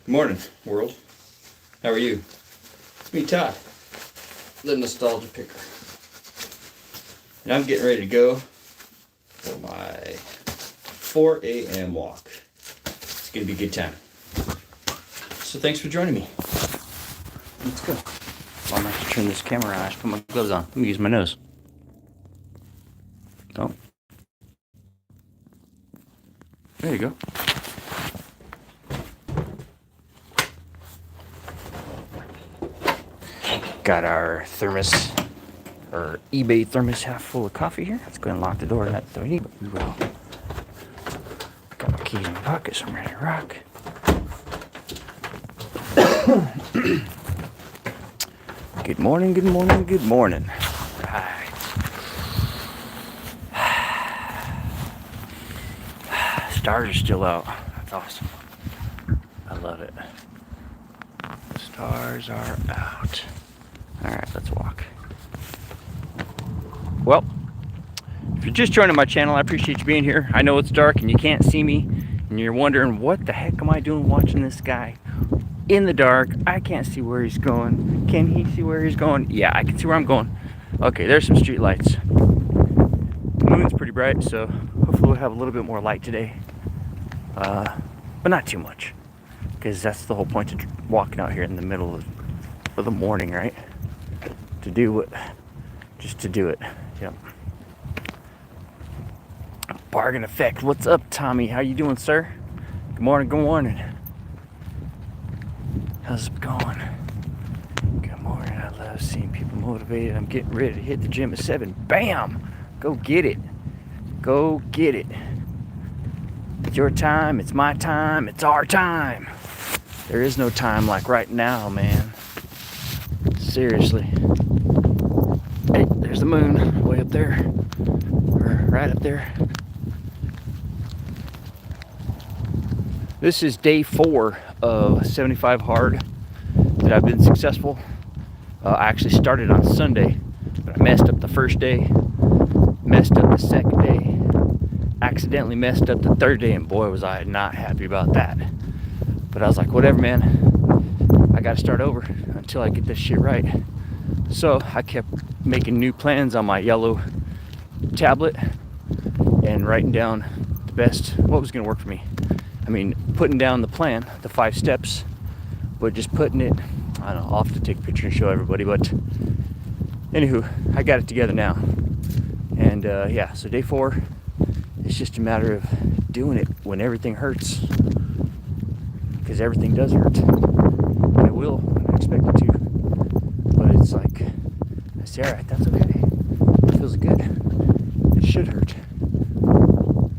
Good morning, world. How are you? It's me, Todd, the nostalgia picker. And I'm getting ready to go for my 4 a.m. walk. It's going to be a good time. So thanks for joining me. Let's go. Well, I'm going to have to turn this camera on. I should put my gloves on. Let me use my nose. Oh. There you go. Got our thermos, or eBay thermos half full of coffee here. Let's go ahead and lock the door. Not that we but we will. Got my keys in my pocket, so I'm ready to rock. Good morning, good morning, good morning. Right. Stars are still out. That's awesome. I love it. Stars are out. Alright, let's walk. Well, if you're just joining my channel, I appreciate you being here. I know it's dark and you can't see me, and you're wondering, what the heck am I doing watching this guy in the dark? I can't see where he's going. Can he see where he's going? Yeah, I can see where I'm going. Okay, there's some street lights. The moon's pretty bright, so hopefully we'll have a little bit more light today. But not too much, because that's the whole point of walking out here in the middle of the morning, right? To do it, just to do it. Yep. Bargain effect. What's up, Tommy? How you doing, sir? Good morning. Good morning. How's it going? Good morning. I love seeing people motivated. I'm getting ready to hit the gym at 7. Bam! Go get it. Go get it. It's your time. It's my time. It's our time. There is no time like right now, man. Seriously. Hey, there's the moon way up there, or right up there. This is day 4 of 75 hard that I've been successful. I actually started on Sunday, but I messed up the first day, messed up the second day, accidentally messed up the third day, and boy was I not happy about that. But I was like, whatever, man, I gotta start over until I get this shit right. So I kept making new plans on my yellow tablet and writing down the best, what was going to work for me. I mean, putting down the plan, the 5 steps, but just putting it, I don't know, I'll have to take a picture and show everybody, but anywho, I got it together now. And yeah, so day 4, it's just a matter of doing it when everything hurts, because everything does hurt, and it will when I expect it to. But it's like, I say, alright, that's okay. It feels good. It should hurt.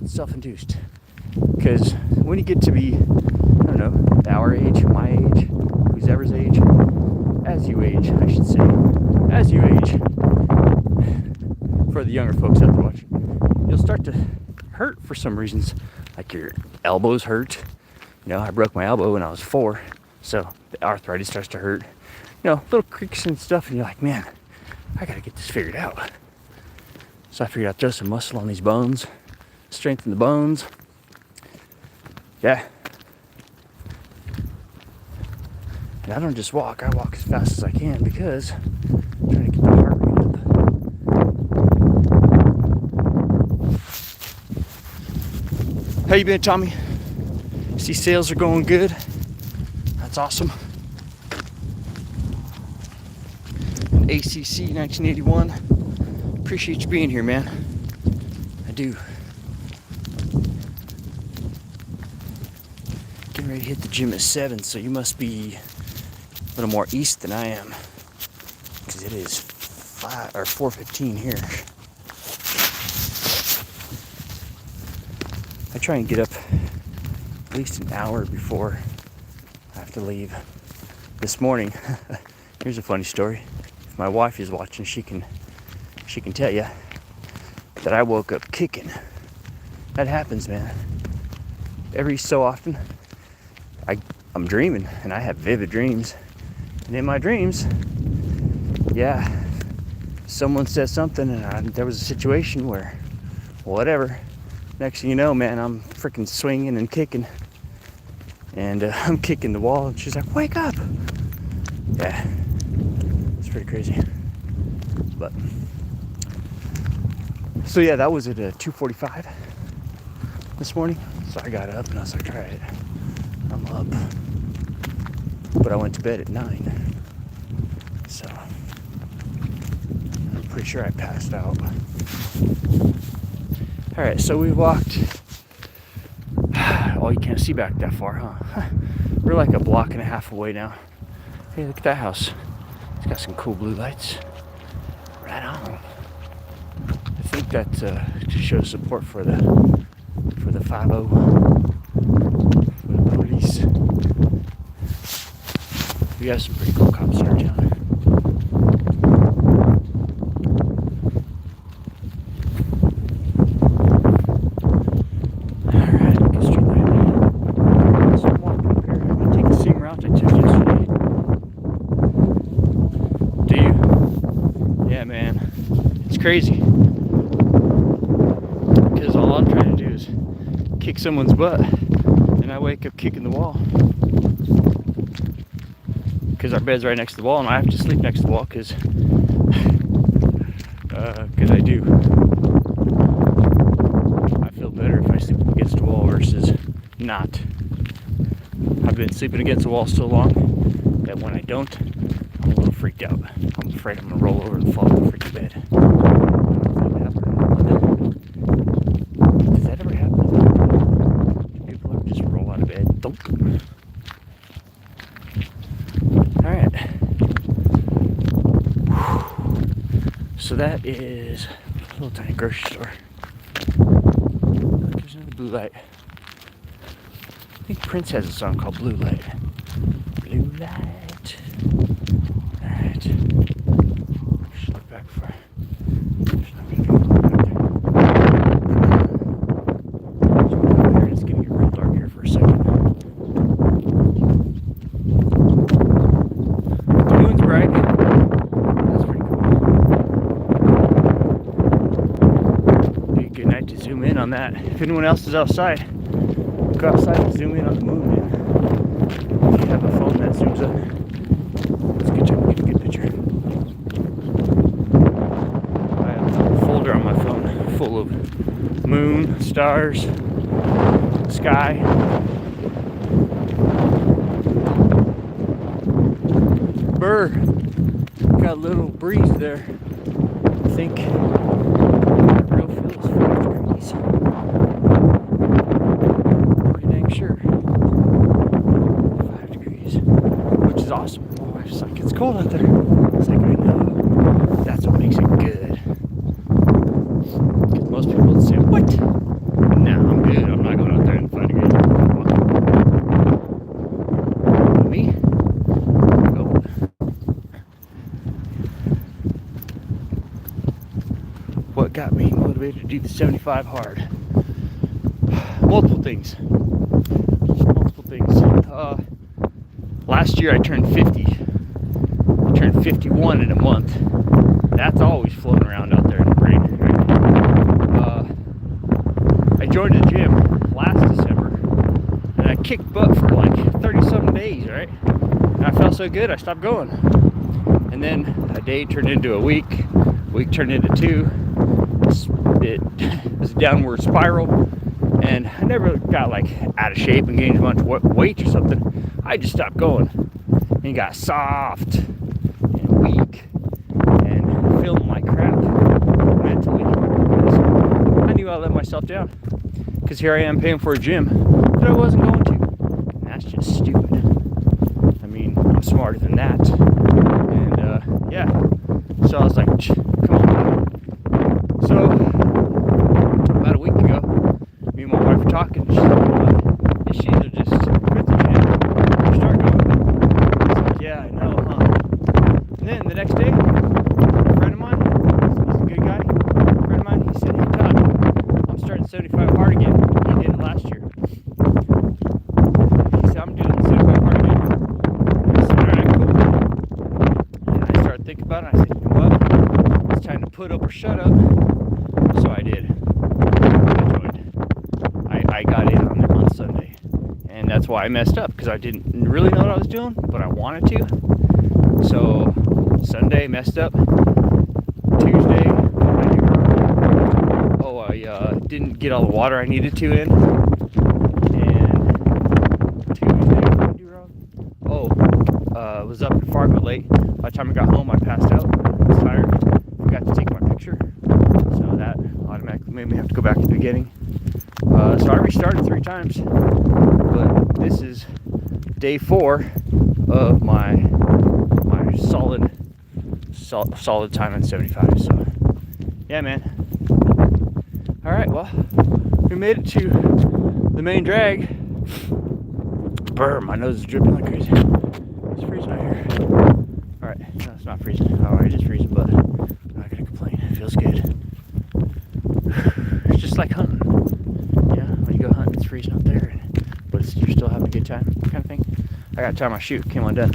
It's self-induced. Because when you get to be, I don't know, our age, my age, whoever's age, as you age, I should say, as you age, for the younger folks out there watching, you'll start to hurt for some reasons. Like your elbows hurt. You know, I broke my elbow when I was 4, so the arthritis starts to hurt. You know, little creaks and stuff, and you're like, man, I gotta get this figured out. So I figured I'd throw some muscle on these bones, strengthen the bones. Yeah. And I don't just walk, I walk as fast as I can because I'm trying to get the heart rate up. How you been, Tommy? See, sales are going good. That's awesome. ACC 1981. Appreciate you being here, man. I do. Getting ready to hit the gym at 7, so you must be a little more east than I am, because it is 5 or 4:15 here. I try and get up at least an hour before I have to leave. This morning, here's a funny story. If my wife is watching, she can tell you that I woke up kicking. That happens, man. Every so often, I'm dreaming, and I have vivid dreams. And in my dreams, yeah, someone says something, and there was a situation where, whatever, next thing you know, man, I'm freaking swinging and kicking. And I'm kicking the wall, and she's like, "Wake up!" Yeah, it's pretty crazy. But so yeah, that was at 2:45 this morning. So I got up and I was like, "All right, I'm up." But I went to bed at 9, so I'm pretty sure I passed out. All right, so we walked. Oh, you can't see back that far, huh? We're like a block and a half away now. Hey, look at that house. It's got some cool blue lights. Right on. I think that just shows support for the 5-0, for the police. We got some pretty cool cops in our town. Crazy, because all I'm trying to do is kick someone's butt, and I wake up kicking the wall because our bed's right next to the wall, and I have to sleep next to the wall because I do. I feel better if I sleep against the wall versus not. I've been sleeping against the wall so long that when I don't, I'm a little freaked out. I'm afraid I'm gonna roll over and fall over to bed. Does that ever happen? Do people ever just roll out of bed? Don't. Alright. So that is a little tiny grocery store. There's another blue light. I think Prince has a song called Blue Light. Blue light. Alright. Just look back for. There's not gonna be a back there. It's gonna get real dark here for a second. But the moon's bright. That's pretty cool. Be a good night to zoom in on that. If anyone else is outside, go outside and zoom in on the moon, man. If you have a phone that zooms up, it's a good time to get a good picture. I have a folder on my phone full of moon, stars, sky. Bird. Got a little breeze there. I think the real feel is 5 degrees. Pretty dang sure. 5 degrees. Which is awesome. My wife's like, it's cold out there. It's like, I know. That's what makes it good. Because most people would say, what? Nah, I'm good. I'm not going out there in 5 degrees. Me? Go. What got me motivated to do the 75 hard? Multiple things. Last year I turned 50. I turned 51 in a month. That's always floating around out there in the brain. Right? I joined a gym last December, and I kicked butt for like 30-something days, right? And I felt so good, I stopped going. And then a day turned into a week turned into 2. It was a downward spiral, and I never got like out of shape and gained a bunch of weight or something. I just stopped going and got soft and weak and feeling like crap mentally. I knew I let myself down because here I am paying for a gym that I wasn't going to. And that's just stupid. I mean, I'm smarter than that. And yeah, so I was like, come on. So about a week ago, me and my wife were talking. She's like, you should either just quit the gym or start going. I was like, yeah, I know, huh? And then the next day, a friend of mine, he's a good guy, a friend of mine, he said, hey Todd, I'm starting 75 hard again. He did it last year. He said, I'm doing 75 hard again. I said, alright, cool. And I started thinking about it, and I said, you know what? It's time to put up or shut up. So I did. I joined. I got in on Sunday. And that's why I messed up, because I didn't really know what I was doing, but I wanted to. So Sunday messed up. Tuesday, I didn't get all the water I needed to in. And Tuesday, what did I do wrong? Was up in Fargo late. By the time I got home, I passed out. I was tired. Forgot to take my picture. So that automatically made me have to go back to the beginning. So I restarted 3 times. But this is day 4 of my solid time at 75. So yeah, man. All right, well, we made it to the main drag. Brr, my nose is dripping like crazy. It's freezing out here. All right, no, it's not freezing. All right, it is freezing, but I'm not gonna complain. It feels good. It's just like hunting. Yeah, when you go hunting, it's freezing out there, but you're still having a good time, kind of thing. I gotta tie my shoe. Came undone.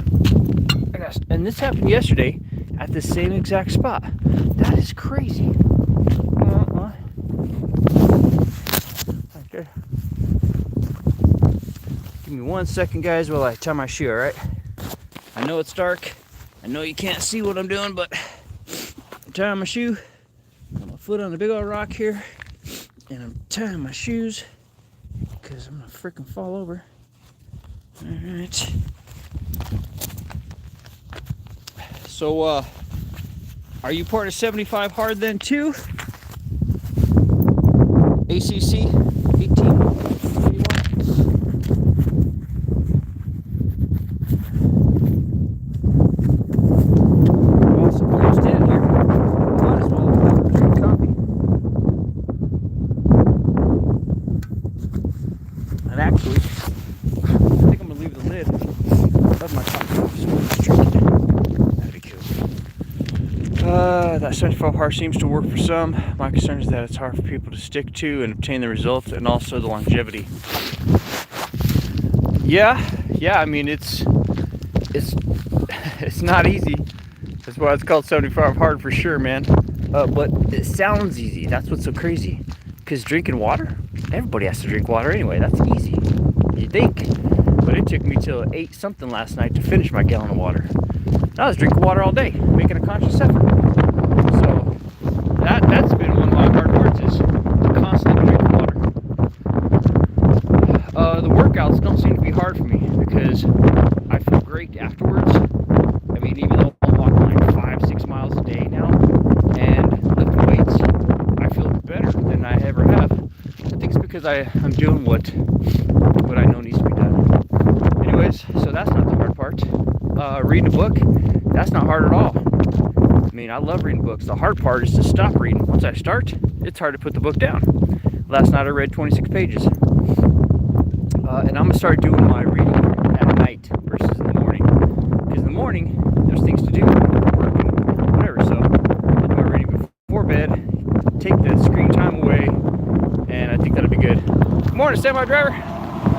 And this happened yesterday at the same exact spot. That is crazy. Okay. Give me 1 second, guys, while I tie my shoe, alright? I know it's dark. I know you can't see what I'm doing, but I'm tying my shoe. Got my foot on the big old rock here. And I'm tying my shoes because I'm gonna freaking fall over. Alright. So, are you part of 75 Hard then too? ACC 1881. Well, suppose I'm standing here. Might as well drink coffee. And actually, I think I'm gonna leave the lid of my coffee so I'm drinking it. That'd be cool. That 75 hard seems to work for some. My concern is that it's hard for people to stick to and obtain the results, and also the longevity. Yeah. I mean, it's not easy. That's why it's called 75 hard for sure, man. But it sounds easy. That's what's so crazy. Because drinking water, everybody has to drink water anyway. That's easy, you think. But it took me till 8 something last night to finish my gallon of water. I was drinking water all day, making a conscious effort. So that's been one of my hard parts, is constantly drinking water. The workouts don't seem to be hard for me because I feel great afterwards. I mean, even though I'm walking like 5-6 miles a day now and lifting weights, I feel better than I ever have. I think it's because I'm doing what I know needs to be done. Anyways, so that's not the hard part. Reading a book, that's not hard at all. I mean, I love reading books. The hard part is to stop reading. Once I start, it's hard to put the book down. Last night I read 26 pages. And I'm going to start doing my reading at night versus in the morning. Because in the morning, there's things to do, work and whatever. So I do my reading before bed, take the screen time away, and I think that'll be good. Good morning, semi driver.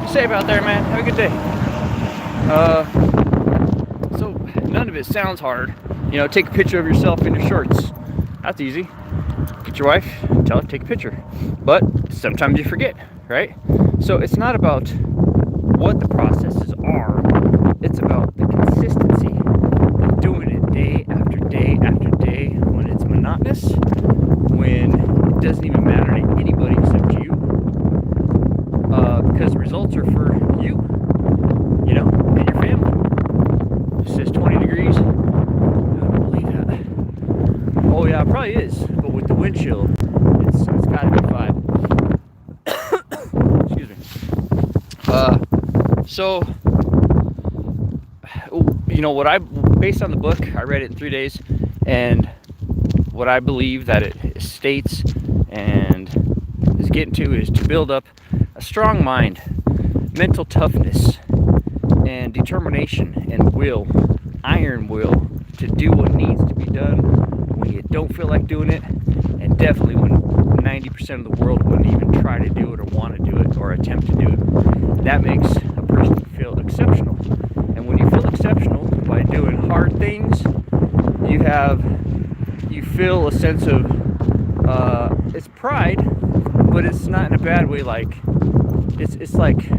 Be safe out there, man. Have a good day. So none of it sounds hard. You know, take a picture of yourself in your shorts. That's easy. Get your wife, tell her to take a picture. But sometimes you forget, right? So it's not about what the processes are. It's about the consistency of doing it day after day after day, when it's monotonous, when it doesn't even matter to anybody except you. Because the results are for you, you know, and your family. It says 20 degrees. I don't believe that. Oh yeah, it probably is. But with the wind chill, it's gotta be 5. Excuse me. So, you know, based on the book, I read it in 3 days, and what I believe that it states and is getting to is to build up a strong mind, mental toughness, and determination and will, iron will, to do what needs to be done when you don't feel like doing it, and definitely when 90% of the world wouldn't even try to do it or want to do it or attempt to do it. That makes a person feel exceptional. And when you feel exceptional by doing hard things, you feel a sense of it's pride, but it's not in a bad way. Like it's like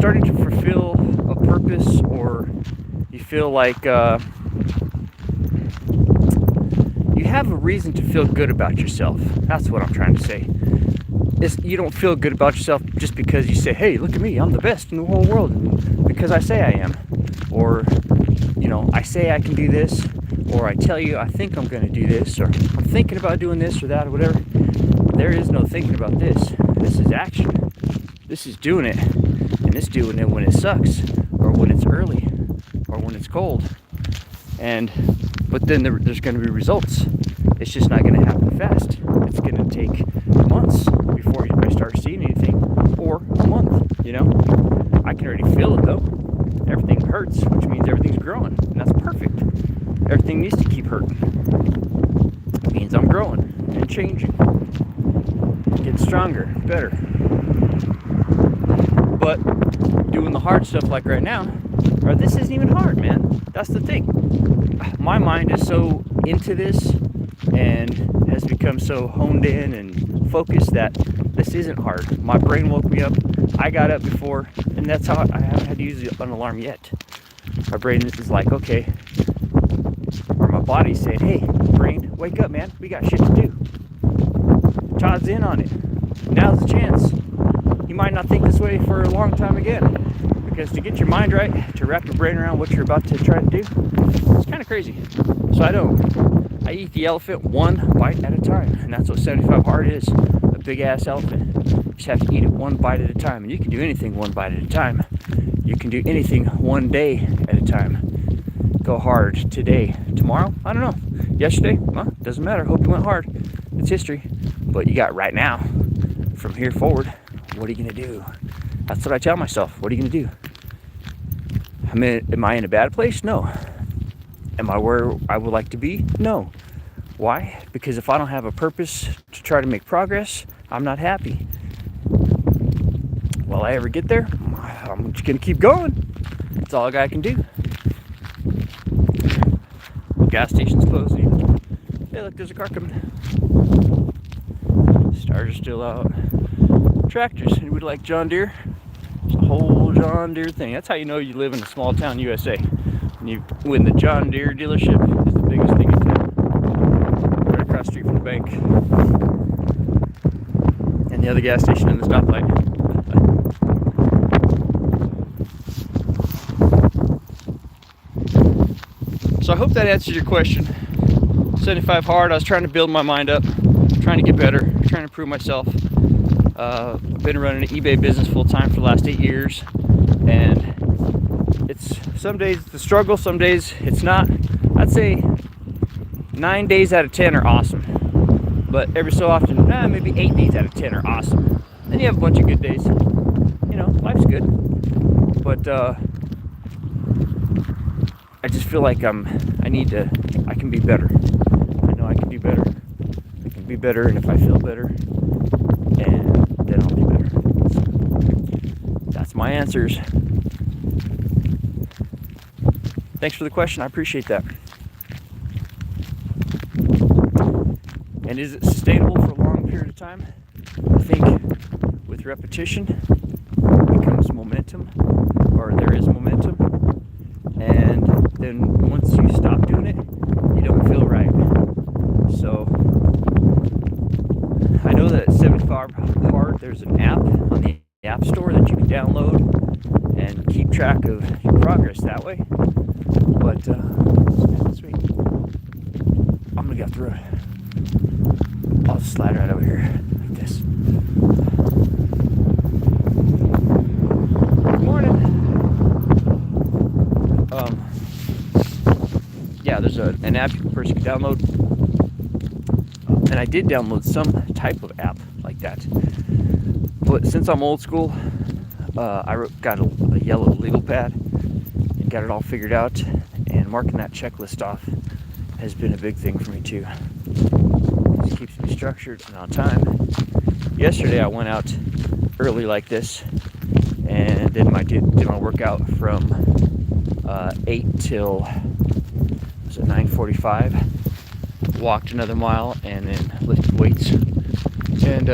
starting to fulfill a purpose, or you feel like you have a reason to feel good about yourself. That's what I'm trying to say. You don't feel good about yourself just because you say, hey, look at me, I'm the best in the whole world, and because I say I am. Or, I say I can do this, or I tell you I think I'm going to do this, or I'm thinking about doing this or that or whatever. There is no thinking about this. This is action. This is doing it. And it's doing it when it sucks, or when it's early, or when it's cold. But then there's going to be results. It's just not going to happen fast. It's going to take months before I start seeing anything, or a month. I can already feel it though. Everything hurts, which means everything's growing, and that's perfect. Everything needs to keep hurting. It means I'm growing and changing, getting stronger, better. But doing the hard stuff like right now, or this isn't even hard, man. That's the thing. My mind is so into this and has become so honed in and focused that this isn't hard. My brain woke me up. I got up before, and that's how I haven't had to use an alarm yet. My brain is like, okay, or my body's saying, hey, brain, wake up, man. We got shit to do. Todd's in on it. Now's the chance. You might not think this way for a long time again, because to get your mind right, to wrap your brain around what you're about to try to do, it's kind of crazy. So I eat the elephant one bite at a time, and that's what 75 hard is, a big ass elephant. You just have to eat it one bite at a time, and you can do anything one bite at a time. You can do anything one day at a time. Go hard today. Tomorrow? I don't know. Yesterday? Well, doesn't matter. Hope you went hard. It's history. But you got right now. From here forward, what are you going to do? That's what I tell myself. What are you going to do? Am I in a bad place? No. Am I where I would like to be? No. Why? Because if I don't have a purpose to try to make progress, I'm not happy. Will I ever get there? I'm just going to keep going. That's all a guy can do. Gas station's closing. Hey, look, there's a car coming. Stars are still out. Tractors. Anybody like John Deere? It's a whole John Deere thing. That's how you know you live in a small town USA. When the John Deere dealership is the biggest thing in town. Right across the street from the bank. And the other gas station and the stoplight. So I hope that answers your question. 75 hard. I was trying to build my mind up, trying to get better, trying to improve myself. I've been running an eBay business full time for the last 8 years, and it's some days it's a struggle, some days it's not. I'd say 9 days out of 10 are awesome, but every so often, maybe 8 days out of 10 are awesome. Then you have a bunch of good days. Life's good, but I just feel like I can be better. I know I can do better. I can be better, and if I feel better, and then I'll do better. So that's my answers. Thanks for the question. I appreciate that. And is it sustainable for a long period of time? I think with repetition becomes momentum, or there is momentum. And then once you stop doing it, you don't feel right. So I know that at 75 hard, there's an app on the App Store that you can download and keep track of your progress that way. But sweet. I'm gonna go through it. I'll just slide right over here like this. Good morning. Yeah, there's an app a person can download, and I did download some type of app like that. But since I'm old school, I got a yellow legal pad and got it all figured out. And marking that checklist off has been a big thing for me too. It keeps me structured and on time. Yesterday I went out early like this, and did my workout from 8 till 9:45. Walked another mile and then lifted weights, and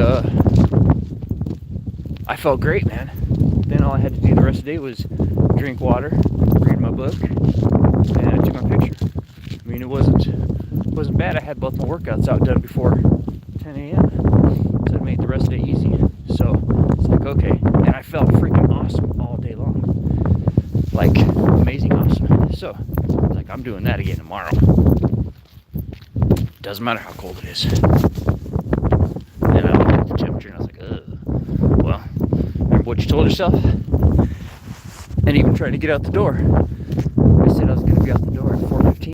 I felt great, man. Then all I had to do the rest today was drink water, read my book, and I took my picture. I mean, it wasn't bad. I had both my workouts out done before 10 a.m. So it made the rest of the day easy. So it's like, okay. And I felt freaking awesome all day long. Like, amazing awesome. So, like, I'm doing that again tomorrow. Doesn't matter how cold it is. And I looked at the temperature and I was like, ugh. Well, remember what you told yourself? And even trying to get out the door. I said I was going to be out the door at 4